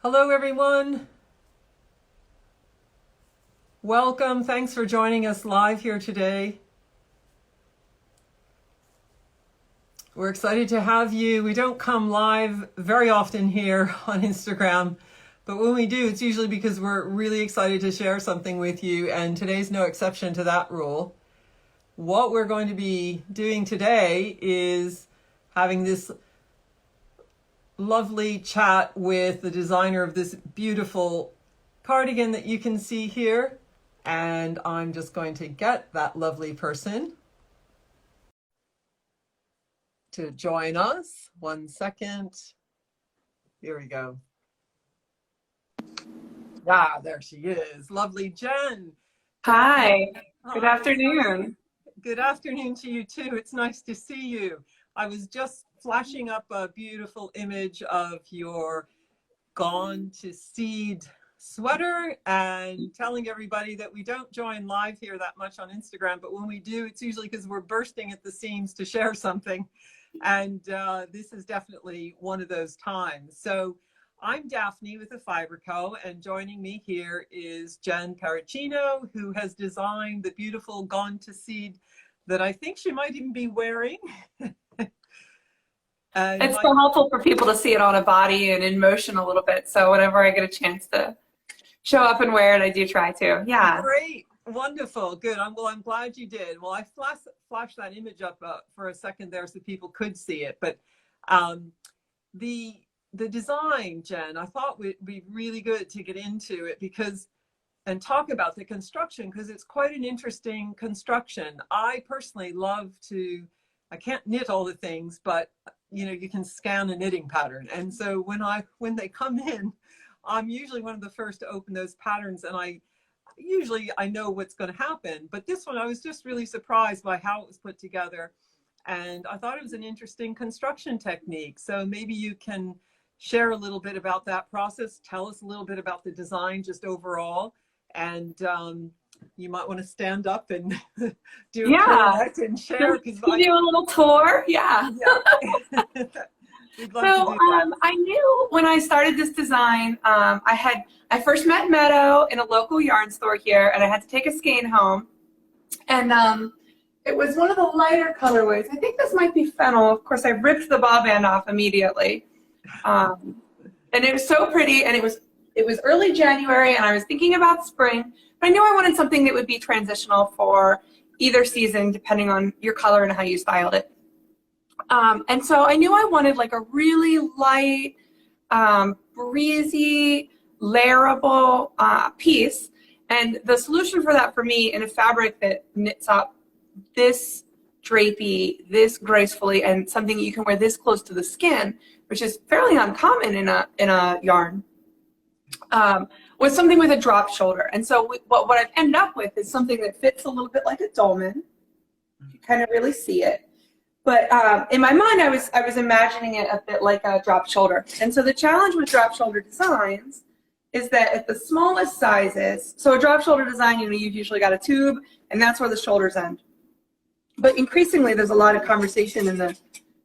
Hello, everyone. Welcome. Thanks for joining us live here today. We're excited to have you. We don't come live very often here on Instagram, but when we do, it's usually because we're really excited to share something with you, and today's no exception to that rule. What we're going to be doing today is having this lovely chat with the designer of this beautiful cardigan that you can see here. And I'm just going to get that lovely person to join us. 1 second. Here we go. Ah, there she is. Lovely Jen. Hi. Good Hi. afternoon. Good afternoon to you too. It's nice to see you. I was just flashing up a beautiful image of your Gone to Seed sweater and telling everybody that we don't join live here that much on Instagram, but when we do, it's usually because we're bursting at the seams to share something. And this is definitely one of those times. So I'm Daphne with the Fibre Co, and joining me here is Jen Parroccini, who has designed the beautiful Gone to Seed that I think she might even be wearing. It's so helpful for people to see it on a body and in motion a little bit. So whenever I get a chance to show up and wear it, I do try to. Yeah. Great. Wonderful. Good. I'm glad you did. Well, I flashed that image up for a second there so people could see it. But the design, Jen, I thought would be really good to get into it and talk about the construction, because it's quite an interesting construction. I personally love I can't knit all the things, but you can scan a knitting pattern. And so when they come in, I'm usually one of the first to open those patterns, and I know what's going to happen. But this one, I was just really surprised by how it was put together. And I thought it was an interesting construction technique. So maybe you can share a little bit about that process, tell us a little bit about the design just overall. And you might want to stand up and do a pirouette and share. Give you a little tour. Yeah. We'd love to do that. I knew when I started this design, I first met Meadow in a local yarn store here, and I had to take a skein home. And it was one of the lighter colorways. I think this might be fennel. Of course, I ripped the bob band off immediately. And it was so pretty, and it was early January, and I was thinking about spring, but I knew I wanted something that would be transitional for either season, depending on your color and how you styled it. And so I knew I wanted like a really light, breezy, layerable piece. And the solution for that for me in a fabric that knits up this drapey, this gracefully, and something you can wear this close to the skin, which is fairly uncommon in a yarn, was something with a drop shoulder. And so what I've ended up with is something that fits a little bit like a dolman. You kind of really see it. But in my mind, I was imagining it a bit like a drop shoulder. And so the challenge with drop shoulder designs is that at the smallest sizes, so a drop shoulder design, you've usually got a tube, and that's where the shoulders end. But increasingly, there's a lot of conversation in the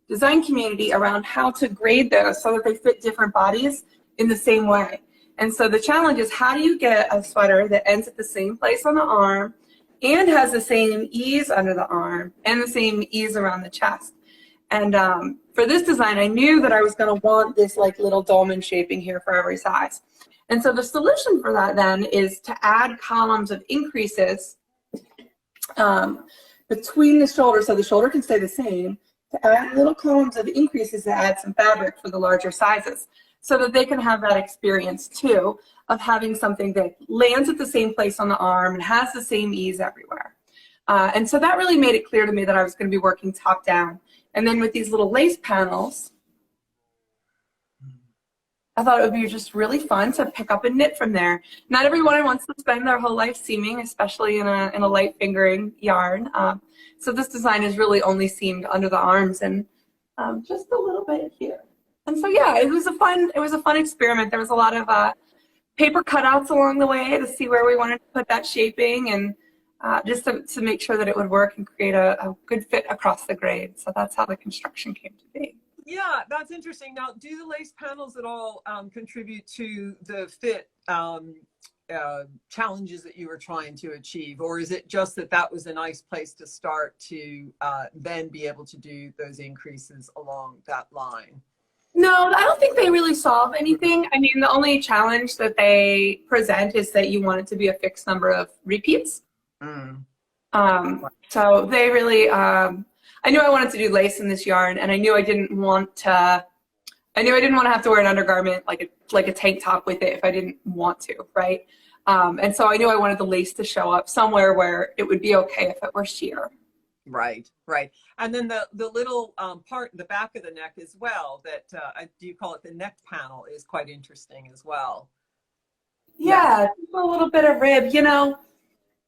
design community around how to grade those so that they fit different bodies in the same way. And so the challenge is, how do you get a sweater that ends at the same place on the arm and has the same ease under the arm and the same ease around the chest? And for this design, I knew that I was going to want this like little dolman shaping here for every size. And so the solution for that then is to add columns of increases between the shoulders, so the shoulder can stay the same, to add little columns of increases to add some fabric for the larger sizes, so that they can have that experience too of having something that lands at the same place on the arm and has the same ease everywhere. And so that really made it clear to me that I was going to be working top down. And then with these little lace panels, I thought it would be just really fun to pick up and knit from there. Not everyone wants to spend their whole life seaming, especially in a light fingering yarn. So this design is really only seamed under the arms and just a little bit here. And so yeah, it was a fun experiment. There was a lot of paper cutouts along the way to see where we wanted to put that shaping, and just to make sure that it would work and create a good fit across the grade. So that's how the construction came to be. Yeah, that's interesting. Now, do the lace panels at all contribute to the fit challenges that you were trying to achieve? Or is it just that that was a nice place to start to then be able to do those increases along that line? No, I don't think they really solve anything. I mean, the only challenge that they present is that you want it to be a fixed number of repeats. Mm. So they really, I knew I wanted to do lace in this yarn, and I knew I didn't want to have to wear an undergarment like a tank top with it if I didn't want to, right? And so I knew I wanted the lace to show up somewhere where it would be okay if it were sheer. Right, right. And then the little part in the back of the neck as well, that do you call it the neck panel, is quite interesting as well. Yeah, just a little bit of rib. You know,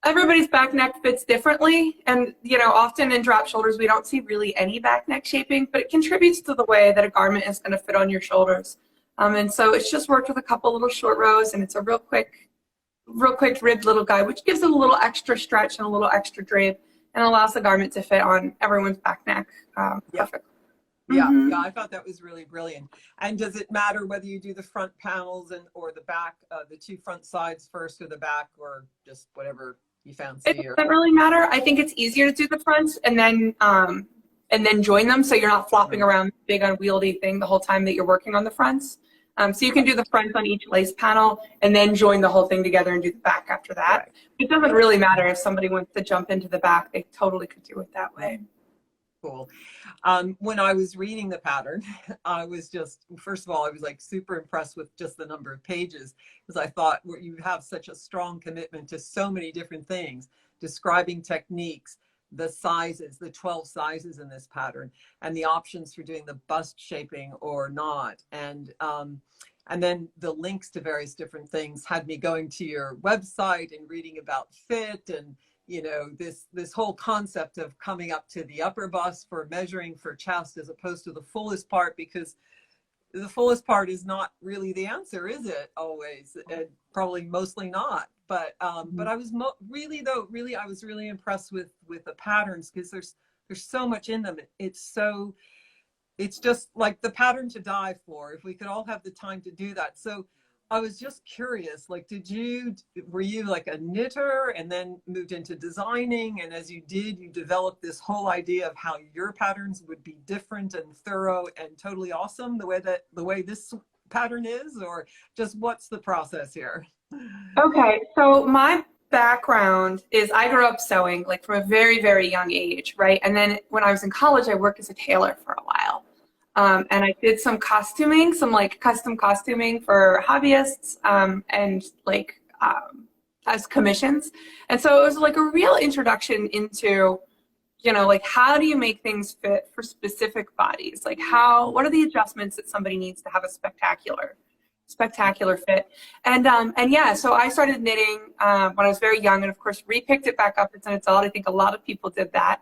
everybody's back neck fits differently. And, you know, often in drop shoulders, we don't see really any back neck shaping, but it contributes to the way that a garment is going to fit on your shoulders. And so it's just worked with a couple little short rows, and it's a real quick ribbed little guy, which gives it a little extra stretch and a little extra drape, and allows the garment to fit on everyone's back neck perfect. Yeah, yeah, I thought that was really brilliant. And does it matter whether you do the front panels or the back, the two front sides first, or the back, or just whatever you fancy? It doesn't really matter. I think it's easier to do the fronts and then join them, so you're not flopping around big unwieldy thing the whole time that you're working on the fronts. So you can do the front on each lace panel and then join the whole thing together and do the back after that. Right. It doesn't really matter if somebody wants to jump into the back. They totally could do it that way. Cool. When I was reading the pattern, I was just, first of all, I was like super impressed with just the number of pages, because I thought you have such a strong commitment to so many different things, describing techniques, the sizes, the 12 sizes in this pattern, and the options for doing the bust shaping or not. And then the links to various different things had me going to your website and reading about fit, and you know, this whole concept of coming up to the upper bust for measuring for chest as opposed to the fullest part, because the fullest part is not really the answer, is it? Always, and probably mostly not. But I was really I was really impressed with the patterns, because there's so much in them. It's just like the pattern to die for, if we could all have the time to do that. So I was just curious, like, were you like a knitter and then moved into designing? And as you did, you developed this whole idea of how your patterns would be different and thorough and totally awesome the way this pattern is, or just what's the process here? Okay, so my background is I grew up sewing like from a very, very young age, right? And then when I was in college, I worked as a tailor for a while. And I did some costuming, some like custom costuming for hobbyists and like as commissions. And so it was like a real introduction into, you know, like how do you make things fit for specific bodies? Like what are the adjustments that somebody needs to have a spectacular fit? And yeah, so I started knitting when I was very young, and of course repicked it back up as an adult. I think a lot of people did that.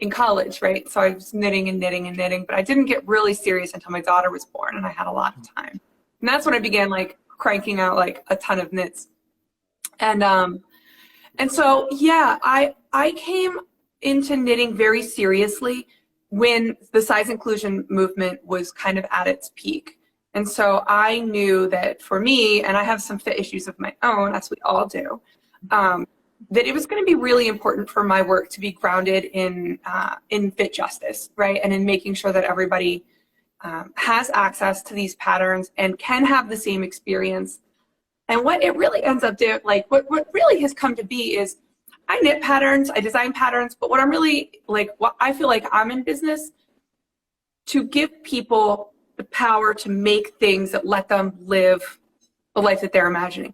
In college, right? So I was knitting and knitting and knitting, but I didn't get really serious until my daughter was born and I had a lot of time. And that's when I began like cranking out like a ton of knits. And so, yeah, I came into knitting very seriously when the size inclusion movement was kind of at its peak. And so I knew that for me, and I have some fit issues of my own, as we all do, that it was going to be really important for my work to be grounded in fit justice, right? And in making sure that everybody has access to these patterns and can have the same experience. And what it really ends up doing, like what really has come to be is I knit patterns, I design patterns, but what I'm really like, what I feel like I'm in business to give people the power to make things that let them live the life that they're imagining.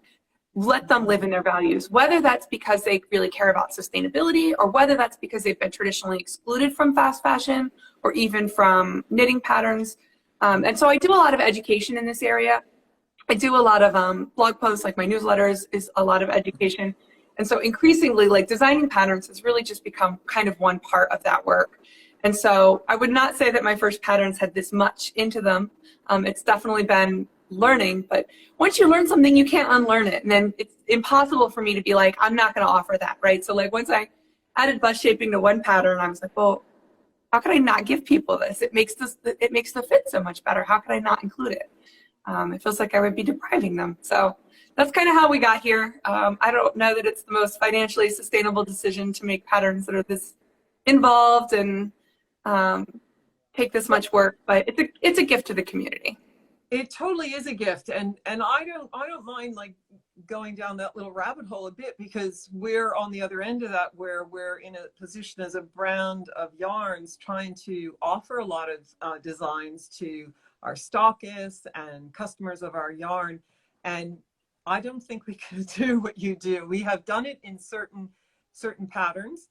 Let them live in their values, whether that's because they really care about sustainability or whether that's because they've been traditionally excluded from fast fashion or even from knitting patterns. And so I do a lot of education in this area. I do a lot of blog posts, like my newsletters is a lot of education. And so increasingly, like designing patterns has really just become kind of one part of that work. And so I would not say that my first patterns had this much into them. It's definitely been learning, but once you learn something, you can't unlearn it. And then it's impossible for me to be like, I'm not going to offer that, right? So like once I added bust shaping to one pattern, I was like, well, how could I not give people this? It makes the fit so much better. How could I not include it? It feels like I would be depriving them. So that's kind of how we got here. I don't know that it's the most financially sustainable decision to make patterns that are this involved and take this much work, but it's a gift to the community. It totally is a gift, and I don't mind like going down that little rabbit hole a bit, because we're on the other end of that, where we're in a position as a brand of yarns trying to offer a lot of designs to our stockists and customers of our yarn. And I don't think we can do what you do. We have done it in certain patterns.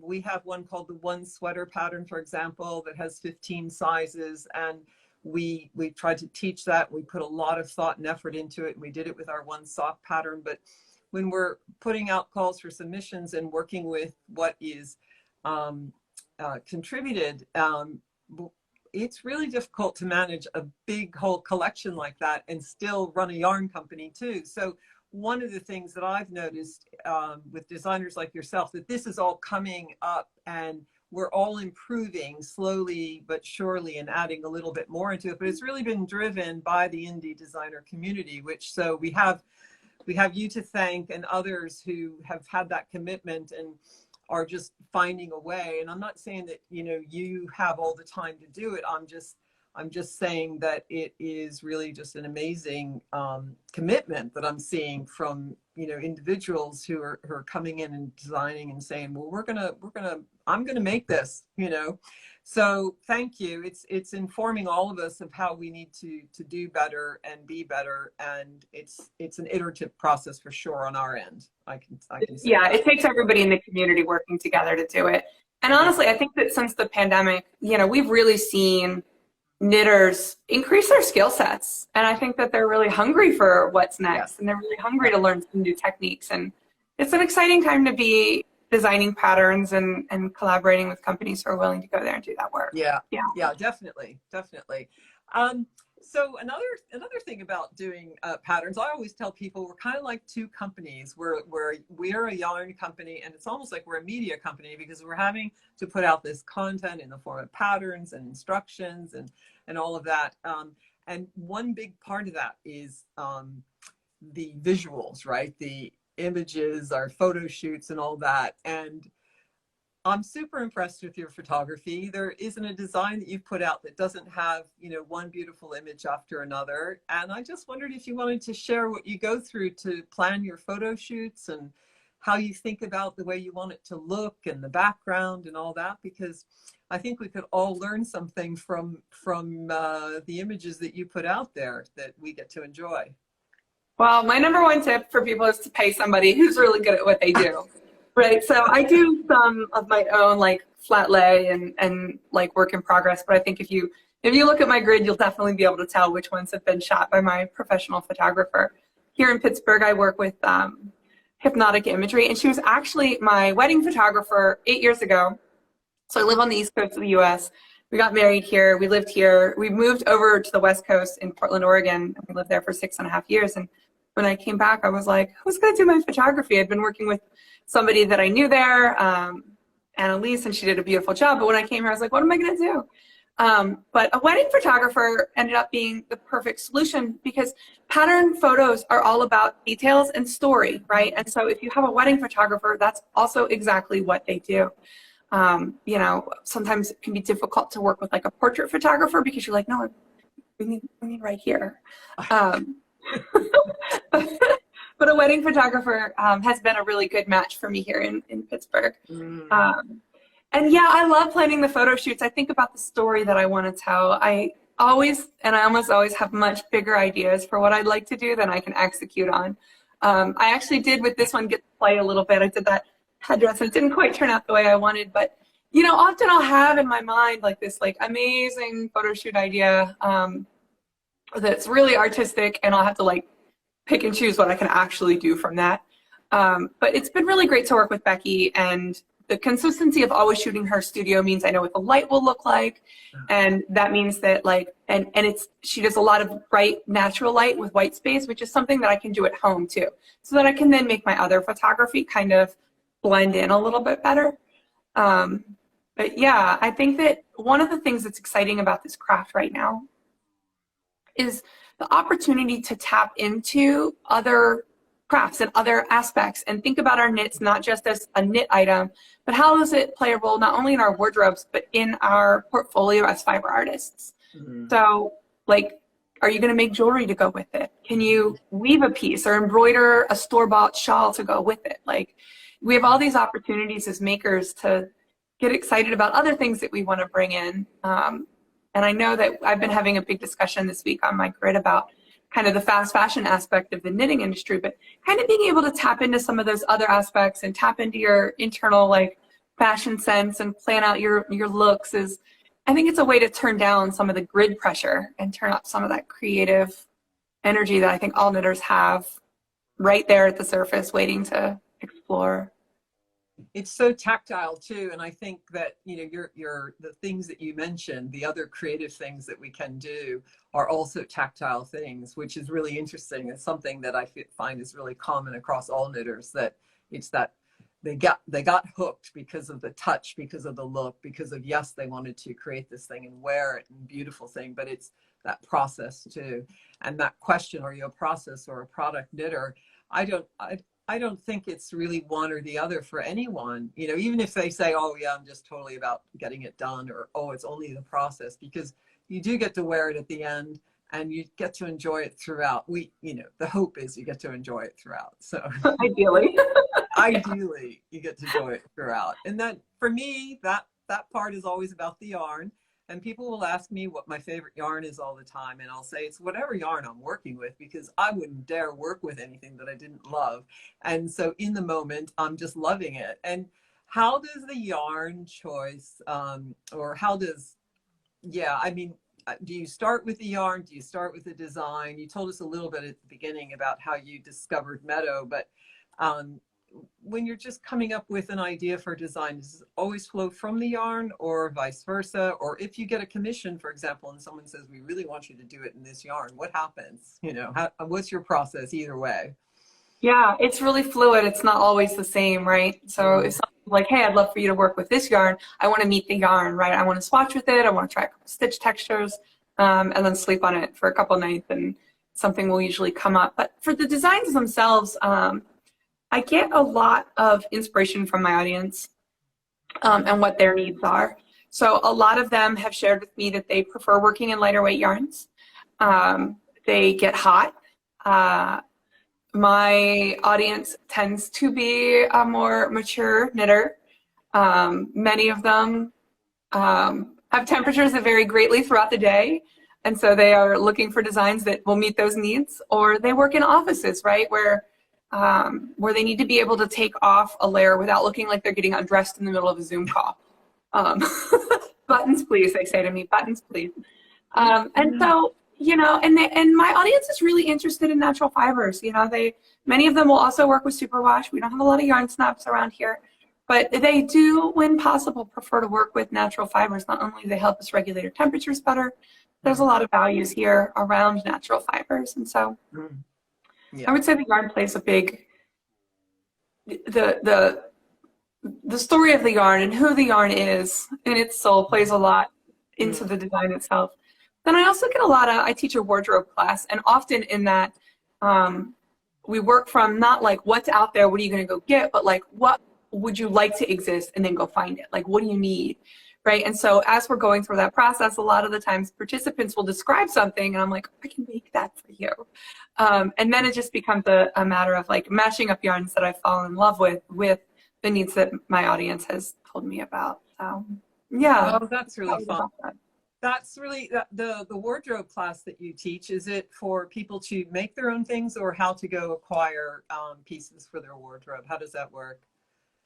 We have one called the one sweater pattern, for example, that has 15 sizes, and we tried to teach that. We put a lot of thought and effort into it, and we did it with our one sock pattern. But when we're putting out calls for submissions and working with what is contributed, it's really difficult to manage a big whole collection like that and still run a yarn company too. So one of the things that I've noticed with designers like yourself, that this is all coming up and we're all improving slowly but surely and adding a little bit more into it. But it's really been driven by the indie designer community, which, so we have you to thank, and others who have had that commitment and are just finding a way. And I'm not saying that, you know, you have all the time to do it. I'm just saying that it is really just an amazing commitment that I'm seeing from, you know, individuals who are coming in and designing and saying, well, I'm gonna make this, you know. So thank you. It's informing all of us of how we need to do better and be better, and it's an iterative process for sure on our end. I can say yeah, that. it takes everybody in the community working together to do it. And honestly, I think that since the pandemic, you know, we've really seen knitters increase their skill sets, and I think that they're really hungry for what's next. Yes. And they're really hungry to learn some new techniques, and it's an exciting time to be designing patterns and collaborating with companies who are willing to go there and do that work. Yeah, definitely. So another thing about doing patterns, I always tell people we're kind of like two companies. We're a yarn company, and it's almost like we're a media company, because we're having to put out this content in the form of patterns and instructions and all of that. And one big part of that is the visuals, right? The images, our photo shoots and all that. And I'm super impressed with your photography. There isn't a design that you've put out that doesn't have, you know, one beautiful image after another. And I just wondered if you wanted to share what you go through to plan your photo shoots and how you think about the way you want it to look and the background and all that, because I think we could all learn something from the images that you put out there that we get to enjoy. Well, my number one tip for people is to pay somebody who's really good at what they do. Right, so I do some of my own like flat lay and like work in progress, but I think if you look at my grid, you'll definitely be able to tell which ones have been shot by my professional photographer. Here in Pittsburgh, I work with Hypnotic Imagery, and she was actually my wedding photographer 8 years ago. So I live on the East Coast of the US. We got married here, we lived here. We moved over to the West Coast in Portland, Oregon, and we lived there for 6.5 years. And when I came back, I was like, who's gonna do my photography? I'd been working with somebody that I knew there, Annalise, and she did a beautiful job. But when I came here, I was like, what am I gonna do? But a wedding photographer ended up being the perfect solution, because pattern photos are all about details and story, right? And so if you have a wedding photographer, that's also exactly what they do. You know, sometimes it can be difficult to work with like a portrait photographer, because you're like, no, we need right here. But a wedding photographer has been a really good match for me here in Pittsburgh. And yeah, I love planning the photo shoots. I think about the story that I want to tell. I almost always have much bigger ideas for what I'd like to do than I can execute on. I actually did with this one get to play a little bit. I did that headdress, and it didn't quite turn out the way I wanted, but you know, often I'll have in my mind like this like amazing photo shoot idea that's really artistic, and I'll have to like pick and choose what I can actually do from that. But it's been really great to work with Becky, and the consistency of always shooting her studio means I know what the light will look like. And that means that like, and she does a lot of bright natural light with white space, which is something that I can do at home too. So that I can then make my other photography kind of blend in a little bit better. But But yeah, I think that one of the things that's exciting about this craft right now is the opportunity to tap into other crafts and other aspects and think about our knits not just as a knit item, but how does it play a role not only in our wardrobes, but in our portfolio as fiber artists. So like, are you going to make jewelry to go with it? Can you weave a piece or embroider a store-bought shawl to go with it? Like, we have all these opportunities as makers to get excited about other things that we want to bring in. And I know that I've been having a big discussion this week on my grid about kind of the fast fashion aspect of the knitting industry, but kind of being able to tap into some of those other aspects and tap into your internal like fashion sense and plan out your looks is, I think it's a way to turn down some of the grid pressure and turn up some of that creative energy that I think all knitters have right there at the surface waiting to explore. It's so tactile too, and I think that the things that you mentioned, the other creative things that we can do are also tactile things, which is really interesting. It's something that I find is really common across all knitters, that it's that they got hooked because of the touch, because of the look, because of, yes, they wanted to create this thing and wear it, and beautiful thing, but it's that process too. And that question, are you a process or a product knitter? I don't think it's really one or the other for anyone, even if they say, oh yeah, I'm just totally about getting it done, or, oh, it's only the process, because you do get to wear it at the end and you get to enjoy it throughout. The hope is you get to enjoy it throughout. So Ideally. ideally you get to enjoy it throughout. And that, for me, that part is always about the yarn. And people will ask me what my favorite yarn is all the time. And I'll say it's whatever yarn I'm working with, because I wouldn't dare work with anything that I didn't love. And so in the moment, I'm just loving it. And how does the yarn choice, or how does, do you start with the yarn? Do you start with the design? You told us a little bit at the beginning about how you discovered Meadow, but when you're just coming up with an idea for design, does it always flow from the yarn or vice versa? Or if you get a commission, for example, and someone says, we really want you to do it in this yarn, what happens? What's your process either way? Yeah, it's really fluid. It's not always the same, right? So if someone's like, hey, I'd love for you to work with this yarn, I want to meet the yarn, right? I want to swatch with it. I want to try a couple stitch textures, and then sleep on it for a couple nights, and something will usually come up. But for the designs themselves, I get a lot of inspiration from my audience and what their needs are. So a lot of them have shared with me that they prefer working in lighter weight yarns. They get hot. My audience tends to be a more mature knitter. Many of them have temperatures that vary greatly throughout the day. And so they are looking for designs that will meet those needs. Or they work in offices, right, where they need to be able to take off a layer without looking like they're getting undressed in the middle of a Zoom call. Buttons, please, they say to me, buttons, please. And so, and my audience is really interested in natural fibers. Many of them will also work with superwash. We don't have a lot of yarn snobs around here, but they do, when possible, prefer to work with natural fibers. Not only do they help us regulate our temperatures better, there's a lot of values here around natural fibers. And so I would say the yarn plays a big, the story of the yarn and who the yarn is in its soul plays a lot into the design itself. Then I also get I teach a wardrobe class, and often in that we work from not like what's out there, what are you going to go get, but like what would you like to exist, and then go find it. Like, what do you need? Right. And so as we're going through that process, a lot of the times participants will describe something and I'm like, I can make that for you. And then it just becomes a matter of like mashing up yarns that I fall in love with the needs that my audience has told me about. So yeah. Oh, that's really fun. That's really the wardrobe class that you teach. Is it for people to make their own things, or how to go acquire pieces for their wardrobe? How does that work?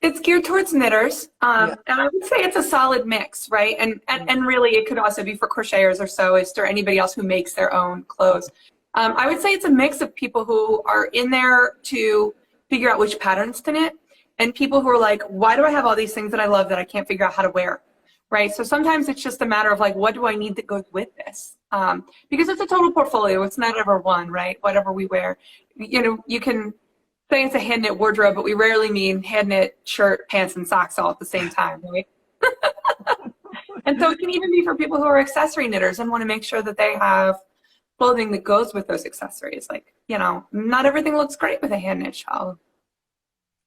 It's geared towards knitters, and I would say it's a solid mix, right? And really, it could also be for crocheters or sewists or anybody else who makes their own clothes. I would say it's a mix of people who are in there to figure out which patterns to knit, and people who are like, why do I have all these things that I love that I can't figure out how to wear, right? So sometimes it's just a matter of like, what do I need that goes with this? Because it's a total portfolio. It's not ever one, right? Whatever we wear, you can say it's a hand knit wardrobe, but we rarely mean hand knit shirt, pants, and socks all at the same time, right? And so it can even be for people who are accessory knitters and want to make sure that they have clothing that goes with those accessories. Like, you know, not everything looks great with a hand knit shawl.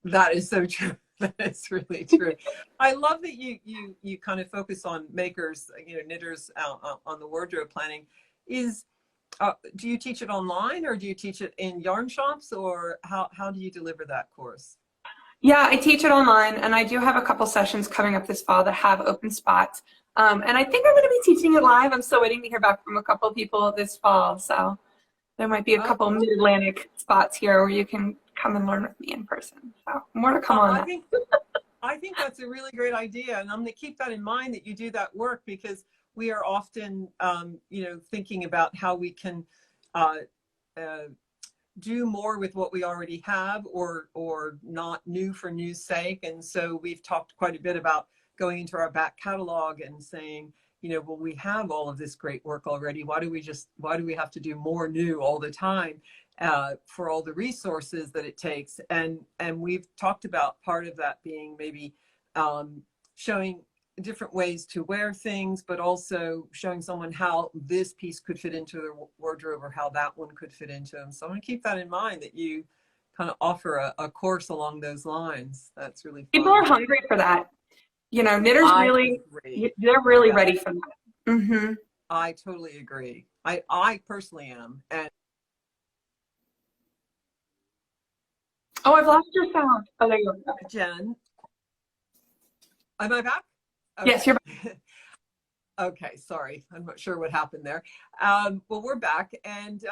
That is so true. That is really true. I love that you kind of focus on makers, you know, knitters on the wardrobe planning. Do you teach it online, or do you teach it in yarn shops, or how do you deliver that course? Yeah, I teach it online, and I do have a couple sessions coming up this fall that have open spots. And I think I'm going to be teaching it live. I'm still waiting to hear back from a couple of people this fall. So there might be a couple mid-Atlantic spots here where you can come and learn with me in person. So more to come on that. I think that's a really great idea, and I'm going to keep that in mind, that you do that work, because we are often, you know, thinking about how we can do more with what we already have, or not new for new's sake. And so we've talked quite a bit about going into our back catalog and saying, you know, well, we have all of this great work already. Why do we have to do more new all the time, for all the resources that it takes? And we've talked about part of that being maybe showing different ways to wear things, but also showing someone how this piece could fit into their wardrobe, or how that one could fit into them. So I'm going to keep that in mind, that you kind of offer a course along those lines. That's really fun. People are hungry for that. You know, knitters they're really ready for that. Mm-hmm. I totally agree. I personally am. And oh, I've lost your sound. Oh, there you go. Jen, am I back? Okay. Yes, you're back. Okay, sorry. I'm not sure what happened there. Well, we're back. And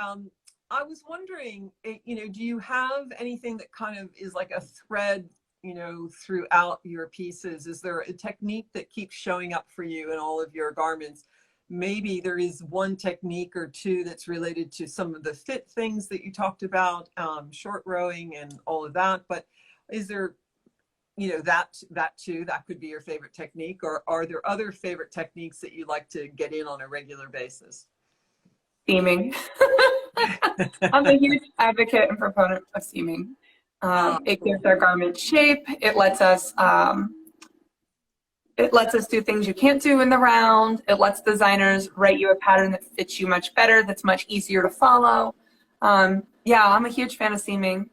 I was wondering, you know, do you have anything that kind of is like a thread, you know, throughout your pieces? Is there a technique that keeps showing up for you in all of your garments? Maybe there is one technique or two that's related to some of the fit things that you talked about, short rowing and all of that. But is there, you know, that too, that could be your favorite technique? Or are there other favorite techniques that you like to get in on a regular basis? Seaming. I'm a huge advocate and proponent of seaming. It gives our garment shape. It lets us do things you can't do in the round. It lets designers write you a pattern that fits you much better, that's much easier to follow. Yeah, I'm a huge fan of seaming.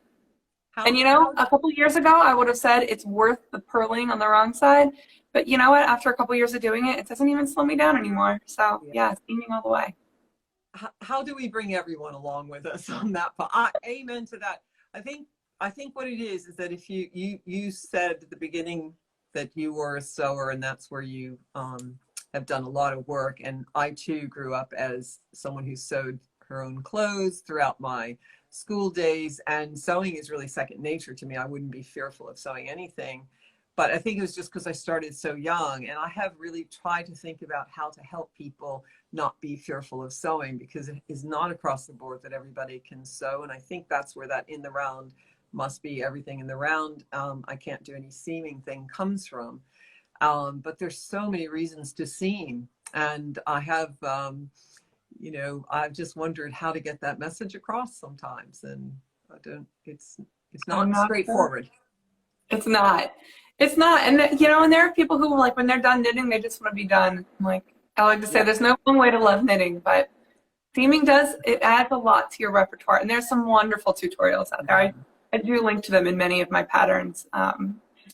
And you know, a couple of years ago, I would have said it's worth the purling on the wrong side. But you know what? After a couple of years of doing it, it doesn't even slow me down anymore. So yeah, seaming all the way. How do we bring everyone along with us on that part? Amen to that. I think what it is that if you said at the beginning that you were a sewer, and that's where you have done a lot of work. And I too grew up as someone who sewed her own clothes throughout my school days, and sewing is really second nature to me. I wouldn't be fearful of sewing anything. But I think it was just because I started so young, and I have really tried to think about how to help people not be fearful of sewing, because it is not across the board that everybody can sew. And I think that's where that in the round must be everything in the round. I can't do any seaming thing comes from. But there's so many reasons to seam. And I have, you know, I've just wondered how to get that message across sometimes. And it's not straightforward. Sure. It's not. And, you know, and there are people who, like, when they're done knitting, they just want to be done. Like, I like to say, there's no one way to love knitting, but seaming it adds a lot to your repertoire. And there's some wonderful tutorials out there. I do link to them in many of my patterns,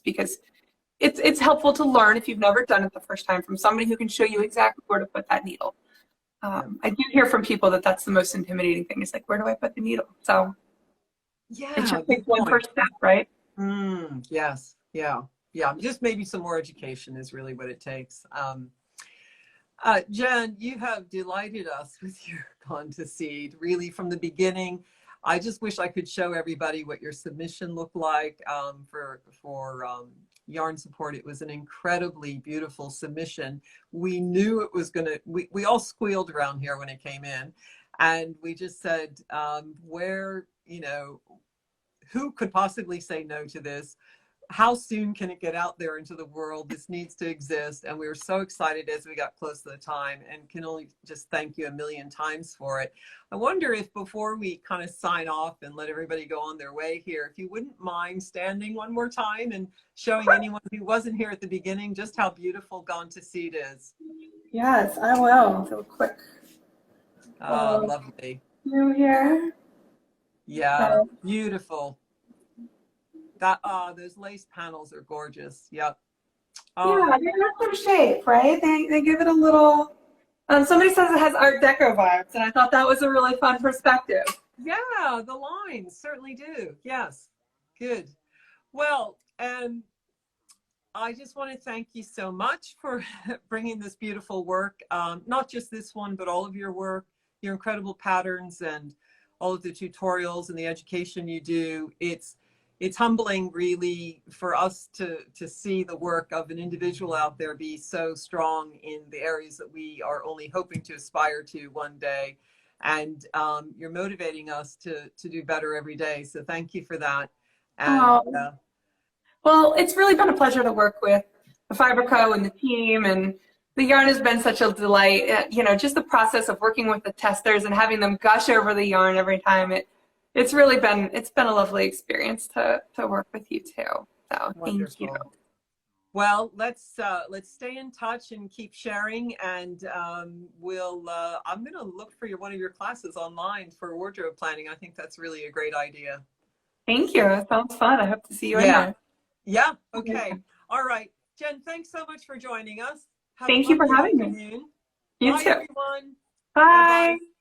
because it's helpful to learn if you've never done it the first time from somebody who can show you exactly where to put that needle. I do hear from people that that's the most intimidating thing. It's like, where do I put the needle? So it just takes one first step, right? Yes. Yeah. Just maybe some more education is really what it takes. Jen, you have delighted us with your Gone to Seed, really from the beginning. I just wish I could show everybody what your submission looked like for yarn support. It was an incredibly beautiful submission. We knew it was going to, we all squealed around here when it came in, and we just said, where, you know, who could possibly say no to this? how soon can it get out there into the world? This needs to exist. And we were so excited as we got close to the time, and can only just thank you a million times for it. I wonder if before we kind of sign off and let everybody go on their way here, if you wouldn't mind standing one more time and showing anyone who wasn't here at the beginning just how beautiful Gone to Seed is. Yes, I will. So quick. Oh, lovely. You here? Yeah, beautiful. That those lace panels are gorgeous. Yep. Yeah, they have some shape, right? They give it a little. Somebody says it has Art Deco vibes, and I thought that was a really fun perspective. Yeah, the lines certainly do. Yes, good. Well, I just want to thank you so much for bringing this beautiful work. Not just this one, but all of your work, your incredible patterns, and all of the tutorials and the education you do. It's humbling, really, for us to see the work of an individual out there be so strong in the areas that we are only hoping to aspire to one day. And you're motivating us to do better every day. So thank you for that. And well, it's really been a pleasure to work with the Fibre Co and the team, and the yarn has been such a delight. You know, just the process of working with the testers and having them gush over the yarn every time. It's really been a lovely experience to work with you too. So thank you. Well, let's stay in touch and keep sharing, and I'm going to look for one of your classes online for wardrobe planning. I think that's really a great idea. Thank you. It sounds fun. I hope to see you in there. Yeah. Okay. All right. Jen, thanks so much for joining us. Thank you for having me. You too. Bye, everyone. Bye. Bye-bye.